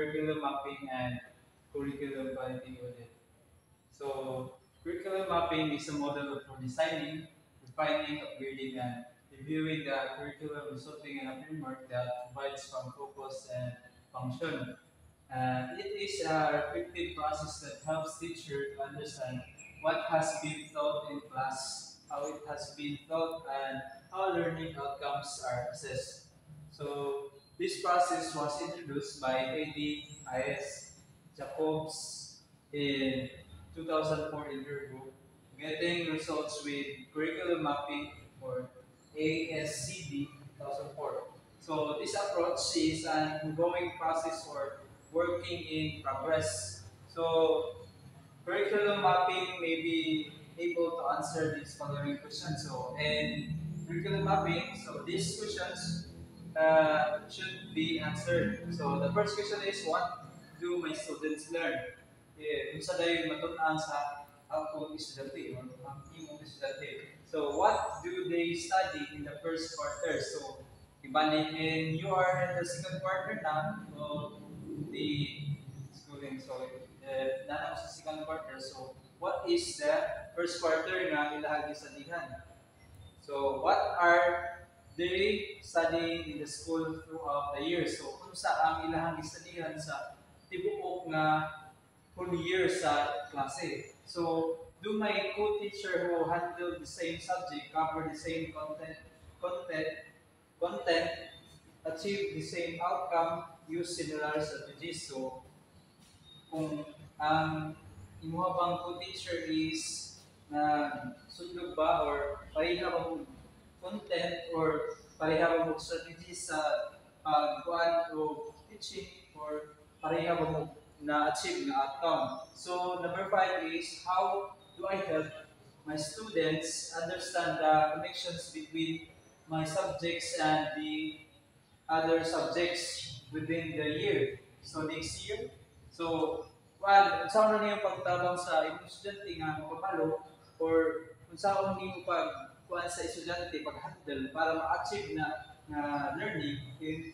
curriculum mapping and curriculum quality audit. So, curriculum mapping is a model for designing, refining, upgrading, and reviewing the curriculum, resulting in a framework that provides strong focus and function. It is a reflective process that helps teachers to understand what has been taught in class, how it has been taught, and how learning outcomes are assessed. So, this process was introduced by A.D. I.S. Jacobs in 2004 in her book, Getting Results with Curriculum Mapping, or ASCD 2004. So this approach is an ongoing process or working in progress. So curriculum mapping may be able to answer these following questions. So in curriculum mapping, so these questions should be answered. So the first question is, what do my students learn? Kung sa dayon matunan sa akong estudyante or ang imong estudyante. So what do they study in the first quarter? So ibalik in you are in the second quarter na of the schooling. So nana sa second quarter. So what is the first quarter na ilahagi sa dihan? So what are they studying in the school throughout the year? So unsa ang ilahang gistudihan sa tibuok nga whole year sa klase. So do my co-teacher who handle the same subject cover the same content achieve the same outcome use similar strategies? So kung ang imuha bang co-teacher is sundog ba or pareha ba mo content or pareha ba mo strategy sa pagkuhan o teaching or pareha ba mo na-achieve na outcome. So number 5 is, how do I help my students understand the connections between my subjects and the other subjects within the year? So next year, so unsaon na niyong pagtabang sa imong estudyante nga makapalo or unsaon niyo pag kuan sa estudyante pag-handle para ma-achieve na learning in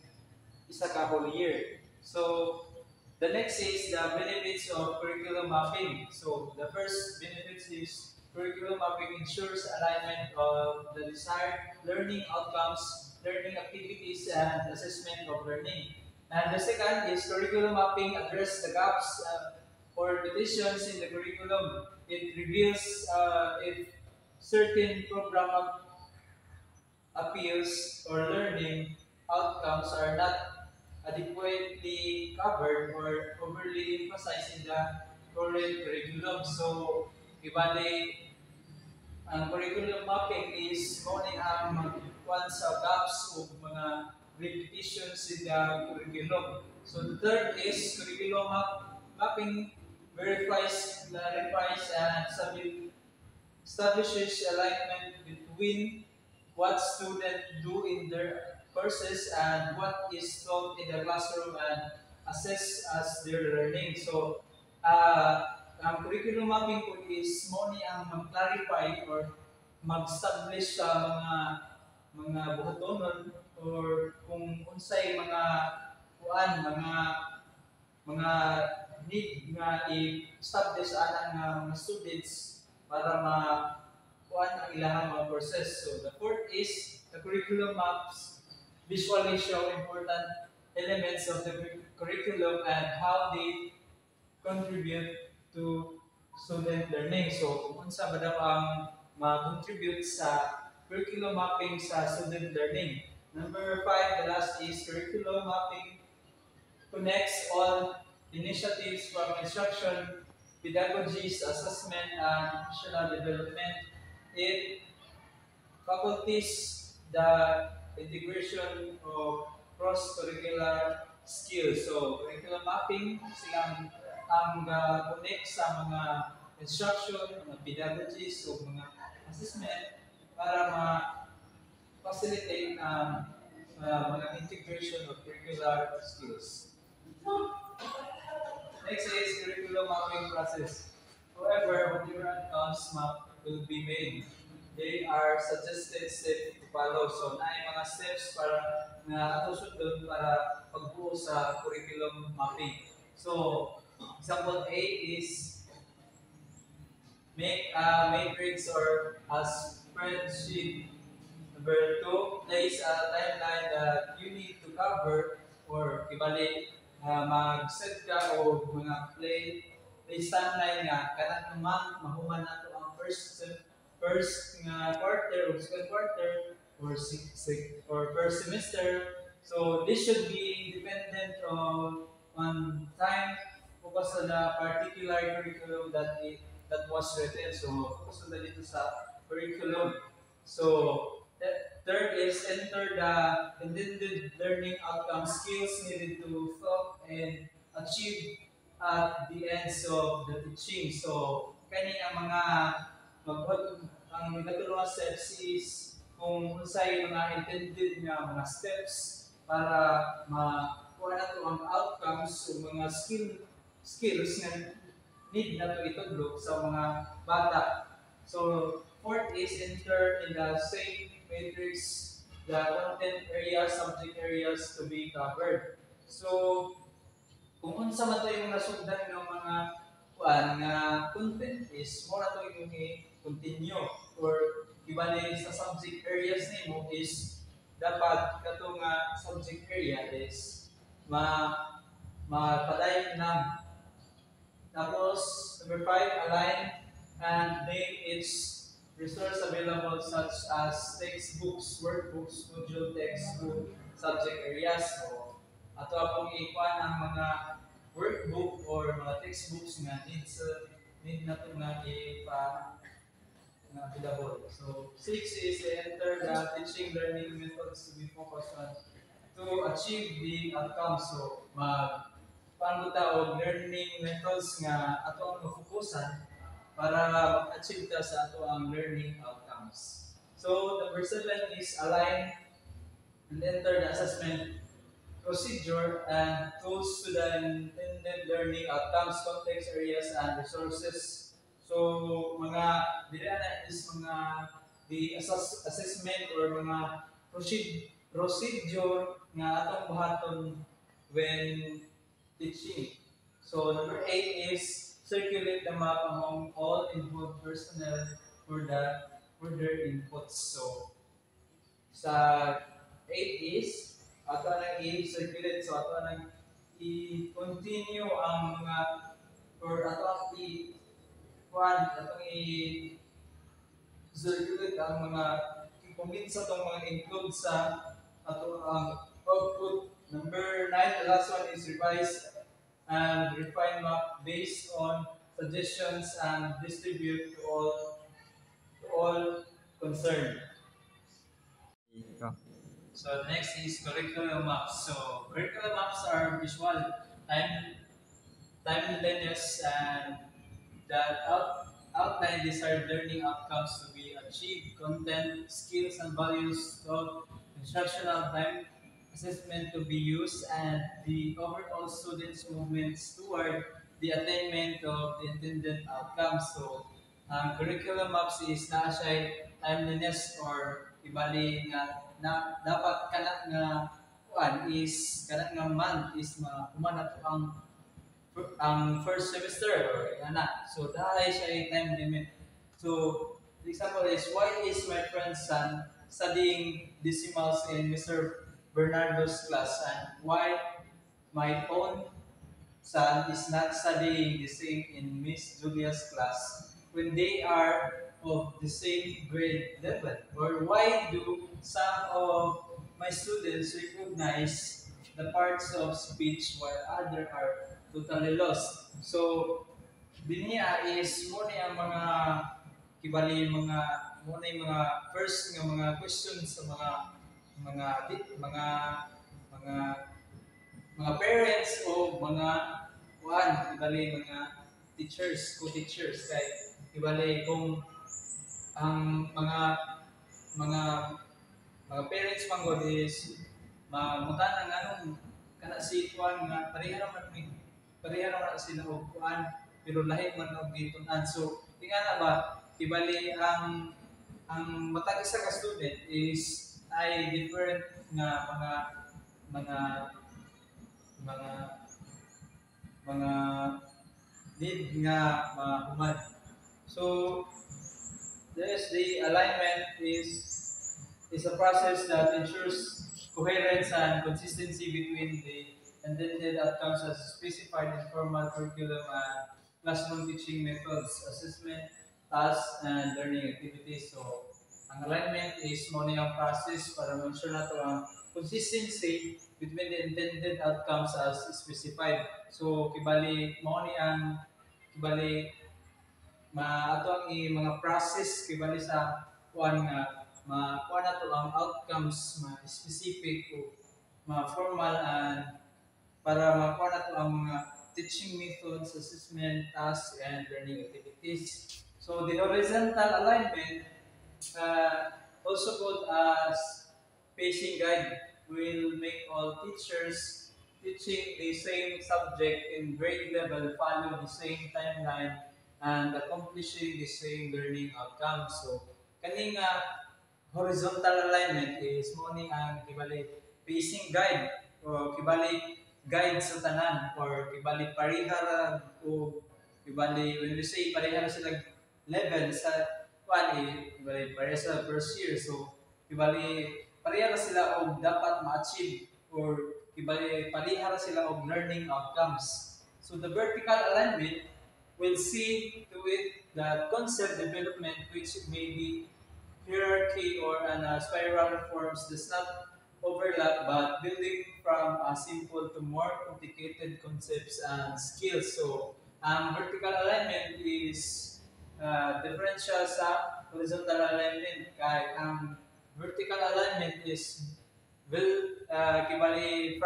isa ka whole year. So the next is the benefits of curriculum mapping. So the first benefits is curriculum mapping ensures alignment of the desired learning outcomes, learning activities, and assessment of learning. And the second is curriculum mapping address the gaps or petitions in the curriculum. It reveals if certain program appeals or learning outcomes are not adequately covered or overly emphasized in the current curriculum. So, ibali, ang curriculum mapping is kung ang magkuhan sa gaps o mga repetitions in the curriculum. So, the third is curriculum mapping verifies, clarifies, and establishes alignment between what students do in their courses and what is taught in the classroom and assess as their learning. So, ang curriculum mapping po is mo ni ang mag-clarify or mag-establish sa mga buhatonon or kung unsay mga kuan mga need nga i-establish anang mga students para kuan ang ilang mga courses. So the fourth is the curriculum maps visually show important elements of the curriculum and how they contribute to student learning. So kung unsa ba daw ang ma-contribute sa curriculum mapping sa student learning. Number 5, the last is curriculum mapping connects all initiatives from instruction, pedagogies, assessment, and professional development. It faculties the integration of cross-curricular skills. So, curriculum mapping, silang ang connect sa mga instruction, mga pedagogies, o mga assessment para ma-facilitate ang mga integration of curricular skills. Next is curriculum mapping process. However, whatever outcomes map will be made, they are suggested steps to follow. So naay mga steps para nga ato sundon para pagbuo sa curriculum mapping. So example A is make a matrix or a spreadsheet. Number two, place a timeline that you need to cover or ibalik mag-set ka o mga place timeline nga kanang month mahuman nato ang first nga quarter or second quarter or or first semester. So this should be dependent on time focus on a particular curriculum that was written. So focus on dito sa curriculum. So third is enter the intended learning outcome skills needed to thought and achieve at the ends of the teaching. So kani ang mga ang natulungan steps is kung unsay mga intended nga mga steps para makuha nato ang outcomes o mga skills nga need nato itudlo sa mga bata. So fourth is enter in the same matrix the content areas, subject areas to be covered. So kung unsa man to yung nasugdan ng mga nga content is more ato yung i-continue or ibalik sa subject areas nimo is dapat katong subject area is mapadayon na. Tapos number 5, align and name its resource available such as textbooks, workbooks, module textbook, subject areas. So ato akong ikuan ang mga workbook or mga textbooks nga need na ito nga available. So 6 is enter the teaching learning methods to be focused on to achieve the outcome. So paano ta learning methods nga ato ang mafokusan para mag-achieve ta sa ato ang learning outcomes. So number 7 is align and enter the assessment procedure and tools to the intended learning outcomes, context areas, and resources. So mga dili is mga the assessment or mga procedure nga atong buhaton when teaching. So number 8 is circulate the map among all involved personnel for their inputs. So sa 8 is ato nang i-circulate, so ato nang i-continue ang mga or ato ang i-circulate ang mga i-convince atong mga include sa ato ang output. Number 9, the last one is revise and refine map based on suggestions and distribute to all concerned. So next is curriculum maps. So curriculum maps are visual, timeliness, and that outline desired learning outcomes to be achieved, content, skills and values, taught, instructional time assessment to be used, and the overall students' movements toward the attainment of the intended outcomes. So, curriculum maps is na siya timeliness or ibali nga dapat kana nga is kana nga month is humana to ang first semester or ana. So, dahil siya time limit. So, the example is, why is my friend's son studying decimals in Mr. Bernardo's class, and why my own son is not studying the same in Miss Julia's class when they are of the same grade level? Or why do some of my students recognize the parts of speech while others are totally lost? So, biniya is muna ang mga kibali mga muna yung mga first nga mga questions sa mga parents o mga ibali mga teachers, co-teachers kay ibali kung ang mga parents manggod is mangutana nga anong kana si kuan nga pareha naman sila og kuan pero lahi man og gitunan. So tingala ba ibali ang ang matag isa ka student is ay different nga mga mga mga need nga mahumad. So the alignment is a process that ensures coherence and consistency between the intended outcomes as specified in formal curriculum and classroom teaching methods, assessment, tasks, and learning activities. So, ang alignment is mo ang process para ma-ensure nato ang consistency between the intended outcomes as specified. So, kibali ato ang mga process kibali sa kuan nga makuha na to ang outcomes specific o formal and para makuha na to ang mga teaching methods, assessment, tasks, and learning activities. So the horizontal alignment, also called as pacing guide, will make all teachers teaching the same subject in grade level follow the same timeline and accomplishing the same learning outcomes. So, kaning horizontal alignment is mo ni ang kibali pacing guide o kibali guide sa tanan or kibali parihara o kibali when we say parihara sila level sa kibali pareha sa first year. So, kibali parihara sila og dapat ma-achieve or kibali parihara sila og learning outcomes. So, the vertical alignment will see to it that concept development, which may be hierarchy or an spiral forms, does not overlap, but building from simple to more complicated concepts and skills. So, vertical alignment is differential sa horizontal alignment. Kaya ang vertical alignment is kibali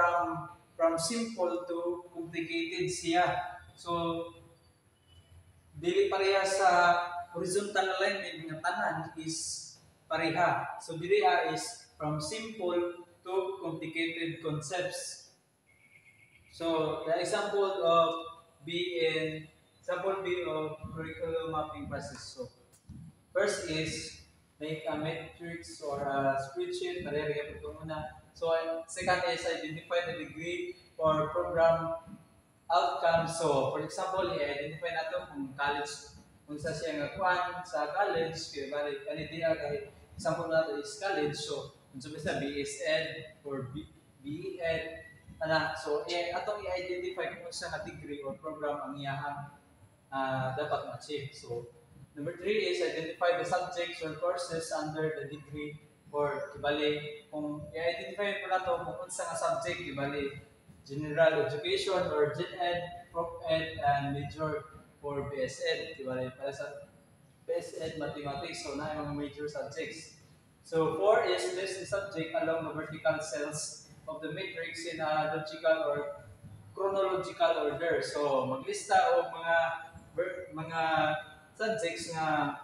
from simple to complicated siya. So, dili pareha sa horizontal alignment nga tanan is pareha. So dili is from simple to complicated concepts. So the example B of curriculum mapping process. So first is make a matrix or a spreadsheet. Pareha ito muna. So second is identify the degree or program outcome. So, for example, i-identify natin kung college, kung sa siya nga kuan sa college, kaya balik, kanidiya kahit example natin is college. So, kung sabi sa BSN or BEN, so, atong i-identify kung sa nga degree or program ang iyahang dapat ma-achieve. So, number 3 is identify the subjects or courses under the degree or kibali, kung i-identify ko nato kung sa nga subject, kibali, General Education or Gen Ed, Prof Ed, and major for BSEd. Diba? Para sa BSEd Mathematics, so na yung major subjects. So 4 is list the subject along the vertical cells of the matrix in a logical or chronological order. So maglista o mga subjects nga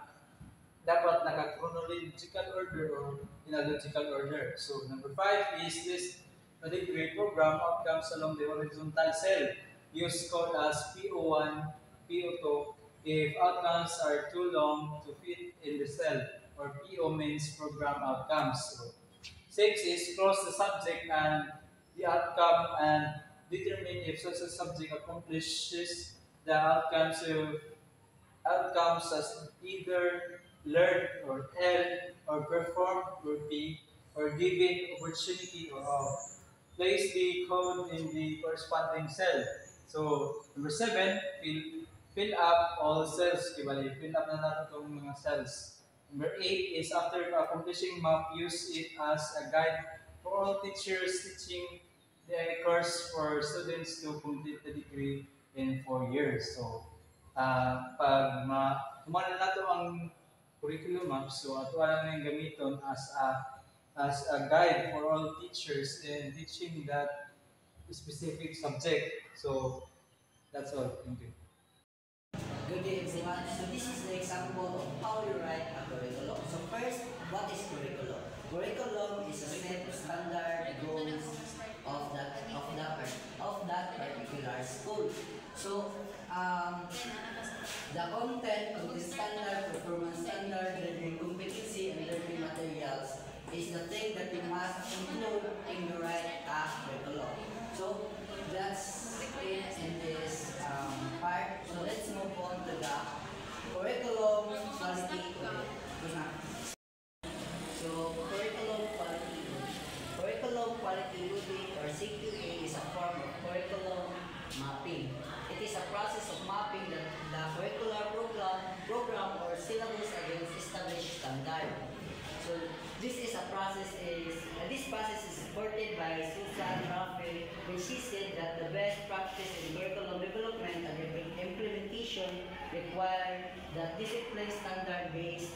dapat naka-chronological order or in a logical order. So number 5 is list the degree program outcomes along the horizontal cell, used code as PO1, PO2 if outcomes are too long to fit in the cell, or PO means program outcomes. So, 6 is cross the subject and the outcome and determine if such a subject accomplishes the outcomes as either learned or held or performed or P or given opportunity or place the code in the corresponding cell. So, number 7, fill up all cells. Kibali, fill up na natin itong mga cells. Number 8 is after accomplishing map, use it as a guide for all teachers teaching the course for students to complete the degree in 4 years. So, pag kumana na ito ang curriculum map, so ato lang yung gamiton as a guide for all teachers in teaching that specific subject. So that's all. Thank you. Good day everyone. So this is the example of how you write a curriculum. So first, what is curriculum? Curriculum is a set of standard goals of that particular our school. So, the content standard, performance standard, learning competency, and learning materials is the thing that you must include in your right curriculum. So, that's it in this part. So, let's move on to the curriculum quality audit. So, curriculum quality audit or CQA is a form of curriculum mapping. It is a process of mapping the curricular program or syllabus against established standard. So, this process is supported by Susan Raffel, when she said that the best practice in curriculum development and implementation require that discipline-based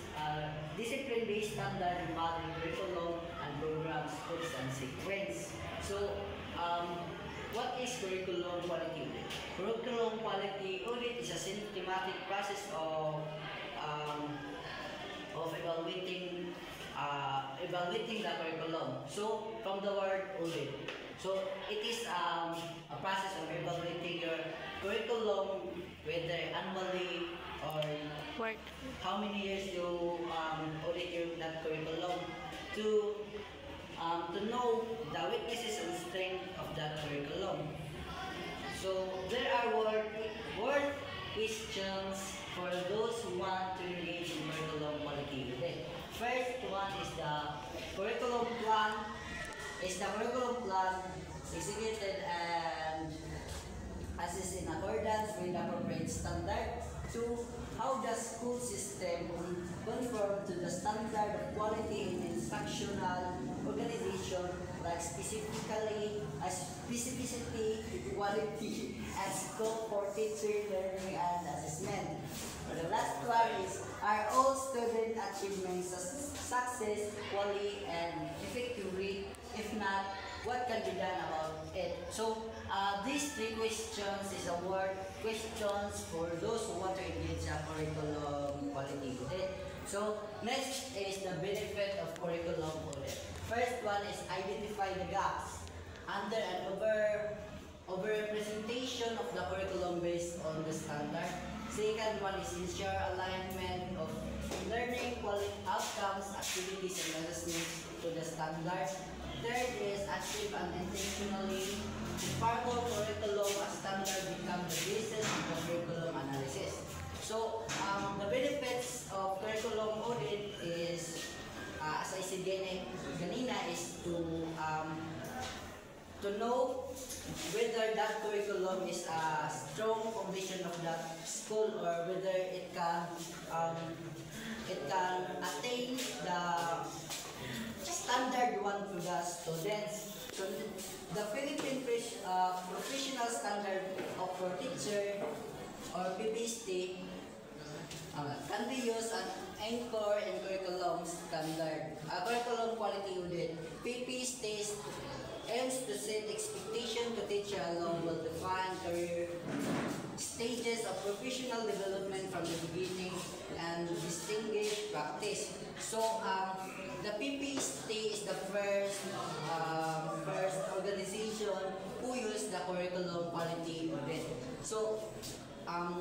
standard in modeling curriculum and programs, course and sequence. So, what is curriculum quality audit? Curriculum quality audit is a systematic process of evaluating the curriculum. So, from the word audit. So, it is a process of evaluating your curriculum, whether annually or Work. how many years you audit that curriculum to know the weaknesses and strength of that curriculum. So, there are word questions for those who want to engage in curriculum quality audit. First one is the curriculum plan. Is the curriculum plan executed and assessed in accordance with the appropriate standard? Two, how does school system conform to the standard of quality in instructional organization, like specificity, quality, and scope for teacher learning and assessment? For the last one is, are all student achievements success, quality, and effectively? If not, what can be done about it? So, these three questions is a word questions for those who want to engage in curriculum quality audit. So, next is the benefit of curriculum audit. First one is identify the gaps. Under an overrepresentation of the curriculum based on the standard. Second one is ensure alignment of learning quality outcomes, activities, and assessments to the standard. Third is achieve and intentionally follow curriculum as standard become the basis of the curriculum analysis. So, the benefits of curriculum audit is, as I said ganina, is to know whether that curriculum is a strong foundation of that school or whether it can attain the standard one to the students. So the Philippine Professional Standard of for Teacher or PPST can be used as anchor in curriculum standard. Curriculum quality audit. PPST aims to set expectation to teacher along will define career stages of professional development from the beginning and distinguish practice. So, the PPST is the first organization who use the curriculum quality audit. So,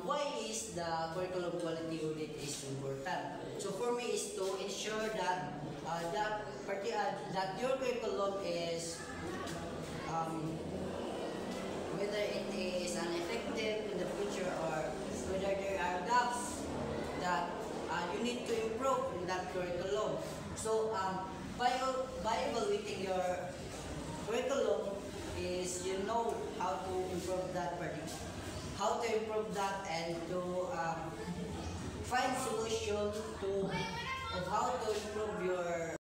why is the curriculum quality audit is important? So, for me is to ensure that that your curriculum is whether it is effective in the future or whether there are gaps that you need to improve in that curriculum. So, by evaluating your curriculum is you know how to improve that and to find solution of how to improve your